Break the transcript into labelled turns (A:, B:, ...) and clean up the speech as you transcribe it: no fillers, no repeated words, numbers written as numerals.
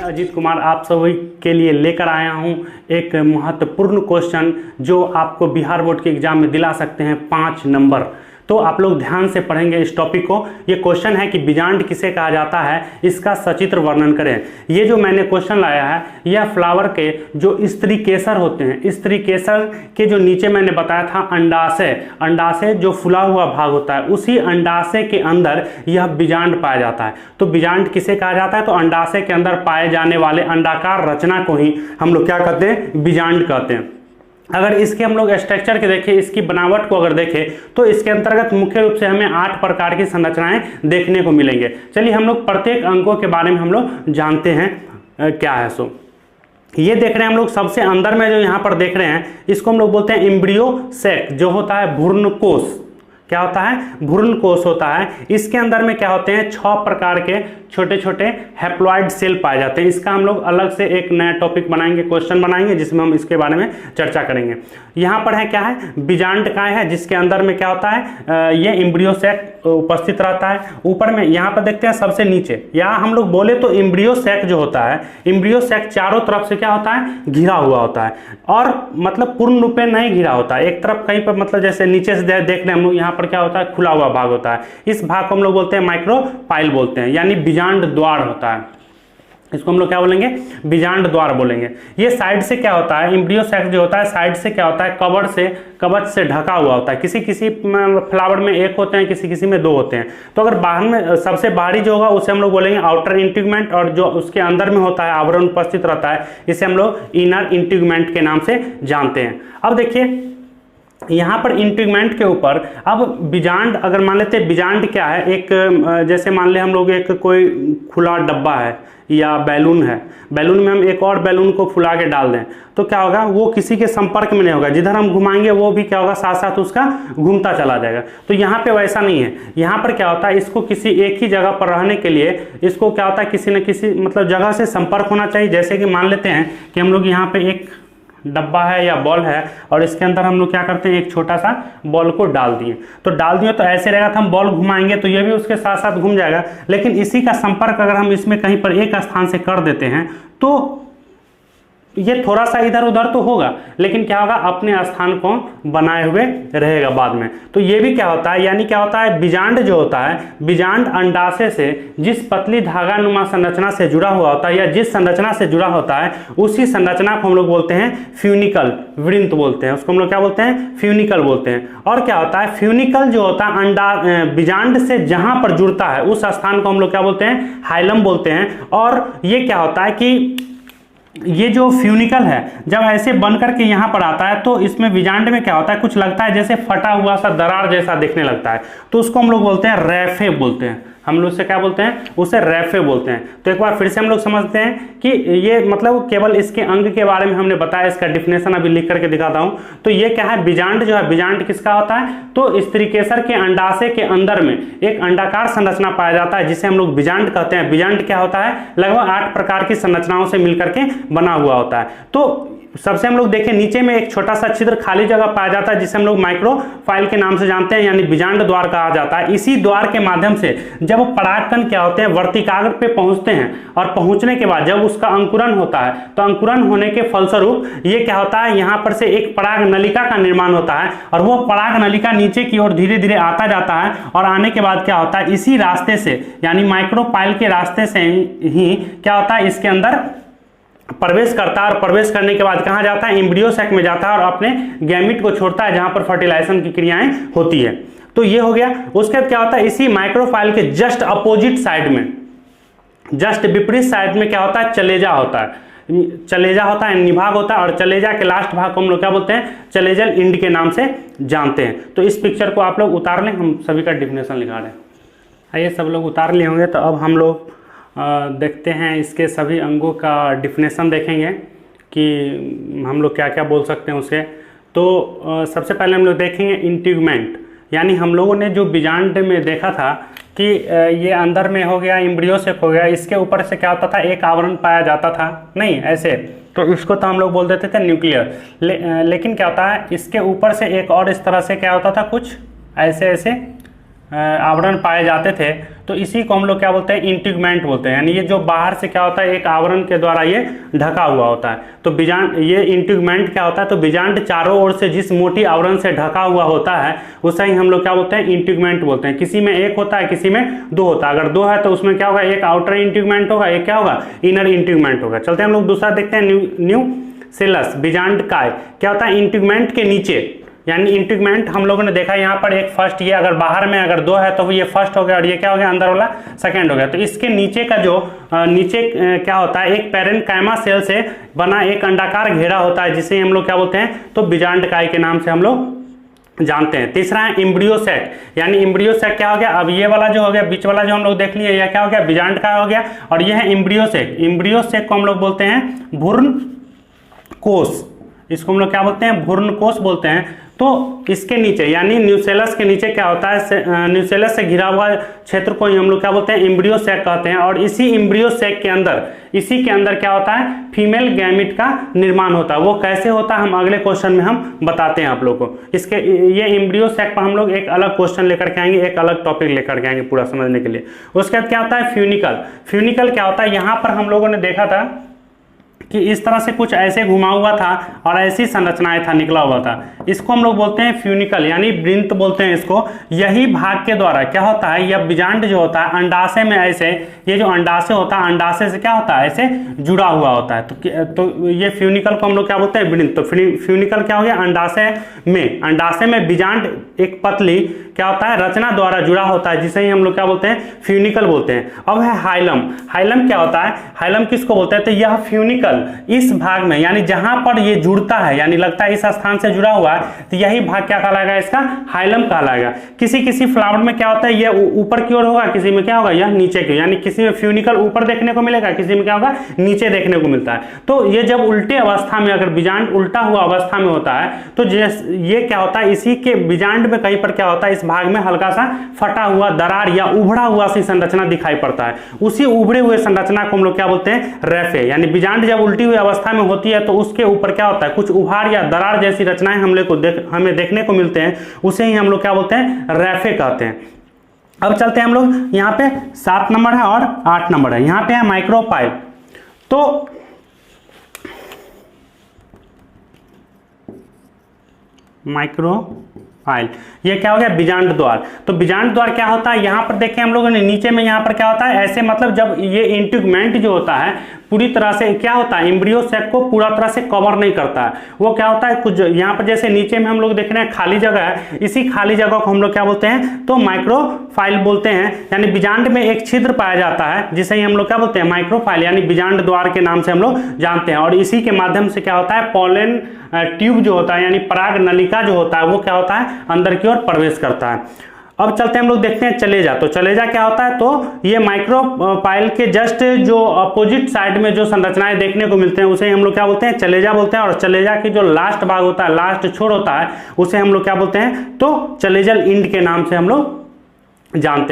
A: अजीत कुमार आप सभी के लिए लेकर आया हूं एक महत्वपूर्ण क्वेश्चन जो आपको बिहार बोर्ड के एग्जाम में दिला सकते हैं 5 नंबर। तो आप लोग ध्यान से पढ़ेंगे इस टॉपिक को। ये क्वेश्चन है कि बीजांड किसे कहा जाता है, इसका सचित्र वर्णन करें। ये जो मैंने क्वेश्चन लाया है यह फ्लावर के जो स्त्री केसर होते हैं, स्त्री केसर के जो नीचे मैंने बताया था अंडाशय, अंडाशय जो फुला हुआ भाग होता है उसी अंडाशय के अंदर यह बीजांड पाया जाता है। तो बीजांड किसे कहा जाता है, तो अंडाशय के अंदर पाए जाने वाले अंडाकार रचना को ही हम लोग क्या कहते हैं, बीजांड कहते हैं। अगर इसके हम लोग स्ट्रक्चर के देखें, इसकी बनावट को अगर देखें तो इसके अंतर्गत मुख्य रूप से हमें 8 प्रकार की संरचनाएं देखने को मिलेंगे। चलिए हम लोग प्रत्येक अंगों के बारे में हम लोग जानते हैं क्या है। सो ये देख रहे हैं हम लोग सबसे अंदर में जो यहाँ पर देख रहे हैं इसको हम लोग बोलते हैं एम्ब्रियो सैक, जो होता है भ्रूण कोश। क्या होता है, भ्रूण कोश होता है। इसके अंदर में क्या होते हैं, 6 प्रकार के छोटे छोटे हैप्लॉइड सेल पाए जाते हैं। इसका हम लोग अलग से एक नया टॉपिक बनाएंगे, क्वेश्चन बनाएंगे जिसमें हम इसके बारे में चर्चा करेंगे। यहाँ पर है क्या है, बीजांड काय है जिसके अंदर में क्या होता है, ये एम्ब्रियो सैक उपस्थित रहता है। ऊपर में यहाँ पर देखते हैं सबसे नीचे, यहाँ हम लोग बोले तो एम्ब्रियो सैक जो होता है, एम्ब्रियो सैक चारों तरफ से क्या होता है, घिरा हुआ होता है और मतलब पूर्ण रूप में नहीं घिरा होता है। एक तरफ कहीं पर मतलब जैसे नीचे से देख रहे हैं हम लोग, यहाँ पर क्या होता है, खुला हुआ भाग होता है। इस भाग को हम लोग बोलते हैं माइक्रोपाइल बोलते हैं, यानी बीजांड द्वार होता है। इसको हम लोग क्या बोलेंगे, बीजांड द्वार बोलेंगे। ये साइड से क्या होता है, एम्ब्रियो सैक जो होता है साइड से क्या होता है, कवच से ढका हुआ होता है। किसी किसी फ्लावर में 1 होते हैं, किसी किसी में 2 होते हैं। तो अगर बाहर में सबसे बाहरी जो होगा उसे हम लोग बोलेंगे आउटर इंटीग्यूमेंट, और जो उसके अंदर में होता है आवरण उपस्थित रहता है इसे हम लोग इनर इंटीग्यूमेंट के नाम से जानते हैं। अब देखिए यहाँ पर इंटीग्यूमेंट के ऊपर अब बीजांड अगर मान लेते हैं, बीजांड क्या है, एक जैसे मान ले हम लोग एक कोई खुला डब्बा है या बैलून है, बैलून में हम एक और बैलून को फुला के डाल दें तो क्या होगा, वो किसी के संपर्क में नहीं होगा। जिधर हम घुमाएंगे वो भी क्या होगा, साथ साथ उसका घूमता चला जाएगा। तो यहाँ पे वैसा नहीं है। यहाँ पर क्या होता है, इसको किसी एक ही जगह पर रहने के लिए इसको क्या होता है, किसी न किसी मतलब जगह से संपर्क होना चाहिए। जैसे कि मान लेते हैं कि हम लोग यहाँ पे एक डब्बा है या बॉल है और इसके अंदर हम लोग क्या करते हैं, एक छोटा सा बॉल को डाल दिए। तो डाल दिए तो ऐसे रहेगा, तो हम बॉल घुमाएंगे तो ये भी उसके साथ साथ घूम जाएगा। लेकिन इसी का संपर्क अगर हम इसमें कहीं पर एक स्थान से कर देते हैं तो ये थोड़ा सा इधर उधर तो होगा, लेकिन क्या होगा, अपने स्थान को बनाए हुए रहेगा बाद में। तो ये भी क्या होता है, यानी क्या होता है, बीजांड जो होता है, बीजांड अंडाशय से जिस पतली धागा नुमा संरचना से जुड़ा हुआ होता है या जिस संरचना से जुड़ा होता है उसी संरचना को हम लोग बोलते हैं फ्यूनिकल वृंत बोलते हैं। उसको हम लोग क्या बोलते हैं, फ्यूनिकल बोलते हैं। और क्या होता है, फ्यूनिकल जो होता है बीजांड से जहां पर जुड़ता है उस स्थान को हम लोग क्या बोलते हैं, हाइलम बोलते हैं। और ये क्या होता है कि ये जो फ्यूनिकल है जब ऐसे बन करके यहाँ पर आता है तो इसमें बीजांड में क्या होता है, कुछ लगता है जैसे फटा हुआ सा दरार जैसा दिखने लगता है, तो उसको हम लोग बोलते हैं रैफे बोलते हैं। हम लोग से क्या बोलते हैं, उसे रैफे बोलते हैं। तो एक बार फिर से हम लोग समझते हैं कि ये मतलब केवल इसके अंग के बारे में हमने बताया, इसका डिफिनेशन अभी लिख करके दिखाता हूं। तो ये क्या है, बीजांड जो है, बीजांड किसका होता है, तो स्त्रीकेसर के अंडाशय के अंदर में एक अंडाकार संरचना पाया जाता है जिसे हम लोग बीजांड कहते हैं। बीजांड क्या होता है, लगभग 8 प्रकार की संरचनाओं से मिलकर के बना हुआ होता है। तो सबसे हम लोग देखें नीचे में एक छोटा सा छिद्र खाली जगह पाया जाता है जिसे हम लोग माइक्रोफाइल के नाम से जानते हैं, यानी बीजांड द्वार कहा जाता है। इसी द्वार के माध्यम से जब परागकण क्या होते हैं, वर्तिकाग्र पे पहुंचते हैं और पहुंचने के बाद जब उसका अंकुरन होता है तो अंकुरन होने के फलस्वरूप ये क्या होता है, यहाँ पर से एक पराग नलिका का निर्माण होता है और वो पराग नलिका नीचे की ओर धीरे धीरे आता जाता है। और आने के बाद क्या होता है, इसी रास्ते से यानी माइक्रोपाइल के रास्ते से ही क्या होता है, इसके अंदर प्रवेश करता है। और प्रवेश करने के बाद कहाँ जाता है, एम्ब्रियो सैक में जाता है और अपने गैमिट को छोड़ता है जहां पर फर्टिलाइजेशन की क्रियाएं होती है। तो ये हो गया। उसके बाद क्या होता है, इसी माइक्रोफाइल के जस्ट अपोजिट साइड में, जस्ट विपरीत साइड में क्या होता है, चलेजा होता है। चलेजा होता है, निभाग होता है, और चलेजा के लास्ट भाग को हम लोग क्या बोलते हैं, चलेजल इंड के नाम से जानते हैं। तो इस पिक्चर को आप लोग उतार लें, हम सभी का डिफिनेशन लिखा रहे हैं। आइए सब लोग उतार लिए होंगे। तो अब हम लोग देखते हैं इसके सभी अंगों का डिफिनेशन देखेंगे कि हम लोग क्या क्या बोल सकते हैं उसे। तो सबसे पहले हम लोग देखेंगे इंटीग्यूमेंट, यानी हम लोगों ने जो बीजांड में देखा था कि ये अंदर में हो गया, एम्ब्रियो से हो गया, इसके ऊपर से क्या होता था, एक आवरण पाया जाता था, नहीं ऐसे, तो इसको तो हम लोग बोल देते थे न्यूक्लियर। लेकिन क्या होता है, इसके ऊपर से एक और इस तरह से क्या होता था, कुछ ऐसे ऐसे आवरण पाए जाते थे, तो इसी को हम लोग क्या बोलते हैं, इंटीगमेंट बोलते हैं। यानी ये जो बाहर से क्या होता है, एक आवरण के द्वारा ये ढका हुआ होता है। तो बीजांड, ये इंटीगमेंट क्या होता है, तो बीजांड चारों ओर से जिस मोटी आवरण से ढका हुआ होता है उसे ही हम लोग क्या बोलते हैं, इंटीगमेंट बोलते हैं। किसी में एक होता है, किसी में दो होता है। अगर दो है तो उसमें क्या होगा, एक आउटर इंटीगमेंट होगा, एक क्या होगा, इनर इंटीगमेंट होगा। चलते हैं हम लोग दूसरा देखते हैं, न्यूसेलस बीजांड काय क्या होता है, इंटीगमेंट के नीचे। यानी इंटीगमेंट हम लोगों ने देखा यहाँ पर एक फर्स्ट, ये अगर बाहर में अगर दो है तो ये फर्स्ट हो गया और ये क्या हो गया, अंदर वाला सेकंड हो गया। तो इसके नीचे का जो नीचे क्या होता है, एक पैरेन्काइमा सेल से बना एक अंडाकार घेरा होता है, जिसे हम लोग क्या बोलते हैं, तो बीजांड काय के नाम से हम लोग जानते हैं। तीसरा है एम्ब्रियो सैक। यानी एम्ब्रियो सैक क्या हो गया, अब ये वाला जो हो गया, बीच वाला जो हम लोग देख लिए, यह क्या हो गया, बीजांड काय हो गया, और यह है एम्ब्रियो सैक। एम्ब्रियो सैक को हम लोग बोलते हैं भ्रूण कोष। इसको हम लोग क्या बोलते हैं, भ्रूण कोष बोलते हैं। तो इसके नीचे यानी न्यूसेलस के नीचे क्या होता है, न्यूसेलस से घिरा हुआ क्षेत्र को हम लोग क्या बोलते हैं, एम्ब्रियो सैक कहते हैं। और इसी एम्ब्रियो सैक के अंदर, इसी के अंदर क्या होता है, फीमेल गैमिट का निर्माण होता है। वो कैसे होता है हम अगले क्वेश्चन में हम बताते हैं आप लोगों को। इसके ये एम्ब्रियो सैक पर हम लोग एक अलग क्वेश्चन लेकर के आएंगे, एक अलग टॉपिक लेकर के आएंगे पूरा समझने के लिए। उसके बाद क्या होता है, फ्यूनिकल। फ्यूनिकल क्या होता है, यहाँ पर हम लोगों ने देखा था कि इस तरह से कुछ ऐसे घुमा हुआ था और ऐसी संरचनाएं था, निकला हुआ था। इसको हम लोग बोलते हैं फ्यूनिकल, यानी वृंत बोलते हैं इसको। यही भाग के द्वारा क्या होता है, यह बीजांड जो होता है अंडाशय में ऐसे, ये जो अंडाशय होता है, अंडाशय से क्या होता है, ऐसे जुड़ा हुआ होता है। तो ये फ्यूनिकल को हम लोग क्या बोलते हैं, वृंत। तो फ्यूनिकल क्या हो गया, अंडाशय में बीजांड एक पतली क्या होता है, रचना द्वारा जुड़ा होता है, जिसे ही हम लोग क्या बोलते हैं, फ्यूनिकल बोलते हैं। अब है हाइलम। हाइलम क्या होता है, हाइलम किसको बोलते हैं, तो यह फ्यूनिकल इस भाग में, यानी जहां पर ये जुड़ता है, यानी लगता है इस स्थान से जुड़ा हुआ है, तो यही भाग क्या कहलाएगा, इसका हाइलम कहलाएगा। किसी किसी फ्लावर में क्या होता है, ये ऊपर की ओर होगा, किसी में क्या होगा, यह नीचे की, यानी किसी में फ्यूनिकल ऊपर देखने को मिलेगा, किसी में क्या होगा, नीचे देखने को मिलता है। तो ये जब उल्टे अवस्था में, अगर बीजांड उल्टा हुआ अवस्था में होता है, तो ये क्या होता है, इसी के बीजांड में कहीं पर क्या होता है, इस भाग में हल्का सा फटा हुआ, दरार या उभड़ा हुआ सी संरचना दिखाई पड़ता है। उसी उभड़े हुए संरचना को हम लोग क्या बोलते हैं, रैफे। यानी बीजांड जब उल्टी हुई अवस्था में होती है तो उसके ऊपर क्या होता है, कुछ उभार या दरार जैसी रचनाएं हमें देखने को मिलते हैं, उसे ही हम लोग क्या बोलते हैं, रैफे कहते हैं। अब चलते हैं हम लोग, यहाँ पे 7 नंबर है और 8 नंबर है। यहाँ पे है माइक्रोपाइल। तो माइक्रोपाइल ये क्या हो गया, बीजांड द्वार। तो बीजांड द्वार क्या होता है, यहाँ पर देखें हम लोगों ने नीचे में, यहाँ पर क्या होता है, ऐसे मतलब जब ये इंटीगमेंट जो होता है पूरी तरह से क्या होता है, एम्ब्रियो सैक को पूरा तरह से कवर नहीं करता है। वो क्या होता है, कुछ यहाँ पर जैसे नीचे में हम लोग देख रहे हैं खाली जगह है, इसी खाली जगह को हम लोग क्या बोलते हैं, तो माइक्रोफाइल बोलते हैं। यानी बीजांड में एक छिद्र पाया जाता है, जिसे ही हम लोग क्या बोलते हैं, माइक्रोफाइल, यानी बीजांड द्वार के नाम से हम लोग जानते हैं। और इसी के माध्यम से क्या होता है, पॉलन ट्यूब जो होता है, यानी पराग नलिका जो होता है, वो क्या होता है, अंदर की ओर प्रवेश करता है। अब चलते हैं हम लोग देखते हैं चलेजा। तो चलेजा क्या होता है, तो ये माइक्रोपाइल के जस्ट जो अपोजिट साइड में जो संरचनाएं देखने को मिलते हैं, उसे हम लोग क्या बोलते हैं, चलेजा बोलते हैं। और चलेजा की जो लास्ट भाग होता है, लास्ट छोर होता है, उसे हम लोग क्या बोलते हैं, तो चलेजल इंड के नाम से हम लोग जानते हैं।